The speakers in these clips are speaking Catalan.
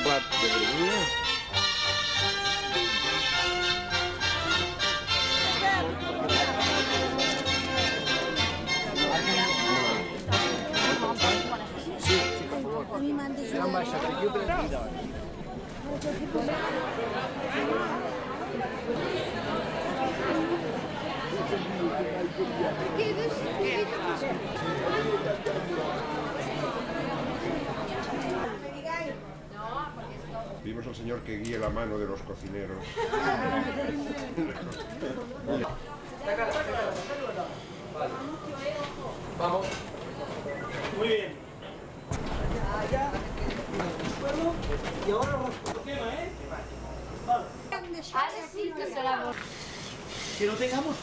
plat de verdura. Sí, per favor. Ja em baixa per aquí o per aquí davant. Vimos al señor que guía la mano de los cocineros. Vamos. Muy bien. Allá, el suelo, y ahora los quema, ¿eh? Vale. Ara sí que serà bo. Que no tengamos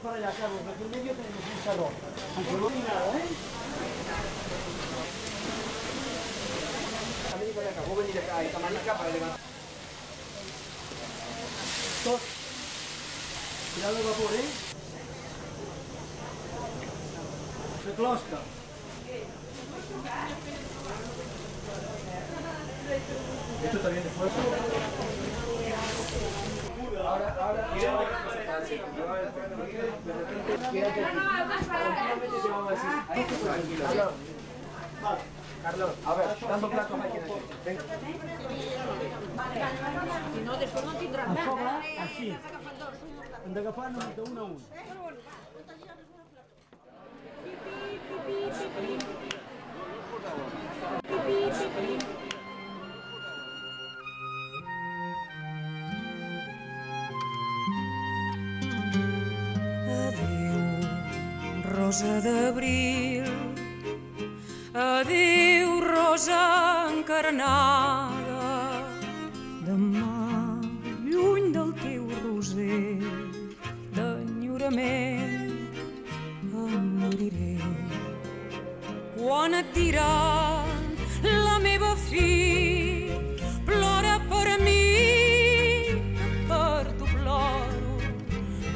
para allá, Carlos, aquí en medio tenemos un salón. Aunque no hay nada, ¿eh? Acabó venir acá esta manica para levantar. Tot. Cuidado el vapor, ¿eh? Se closca. Esto también de fuego. Ahora, Carlos, a ver, dando platos aquí. Venga. Si no, després no tindràs A res. sobre, així. Hem d'agafar-nos d'un a un. Adéu, rosa d'abril, adéu, rosa encarnada, demà, lluny del teu roser, d'enyorament em moriré. Quan et diran la meva fi, plora per mi, que per tu ploro,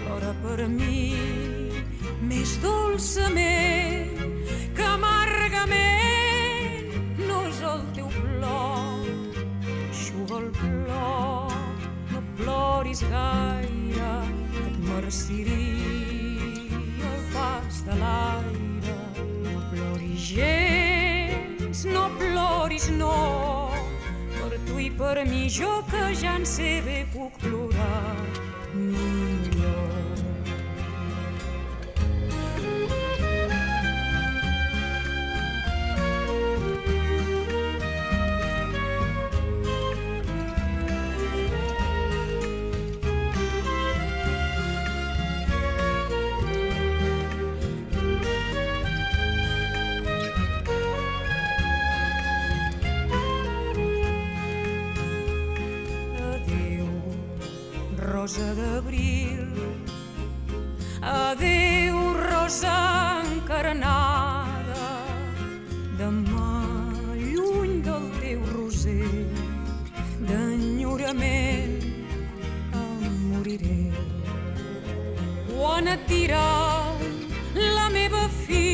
plora per mi, més dolçament que amargament. No és el teu plor, eixuga el plor, no ploris gaire, que et marciria el pas de l'aire. No ploris gens, no ploris, no, per tu i per mi, jo que ja en sé bé puc plorar millor. Rosa d'abril, adéu, rosa encarnada, demà, lluny del teu roser, d'enyorament em moriré. Quan et diran la meva fi,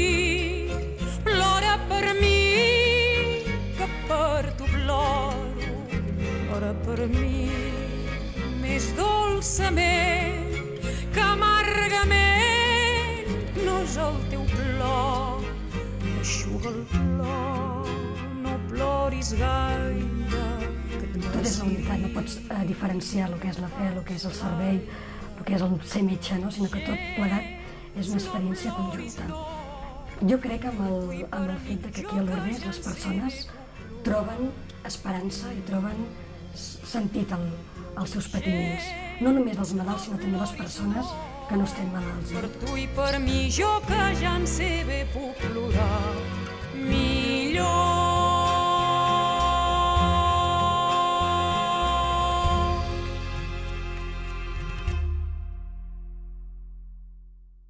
plora per mi, que per tu ploro, plora per mi, més dolçament que amargament. No és el teu plor, eixuga el plor, no ploris gaire, que et Tot és la unitat, no pots diferenciar el que és la fe, el que és el servei, el que és el ser metge, no? Sinó que tot plegat és una experiència conjunta. Jo crec que amb el fet que aquí a Lourdes les persones troben esperança i troben sentit als seus patiments. No només dels malalts, sinó també les persones que no estem malalts. Per tu i per mi, jo que ja en sé bé puc plorar millor.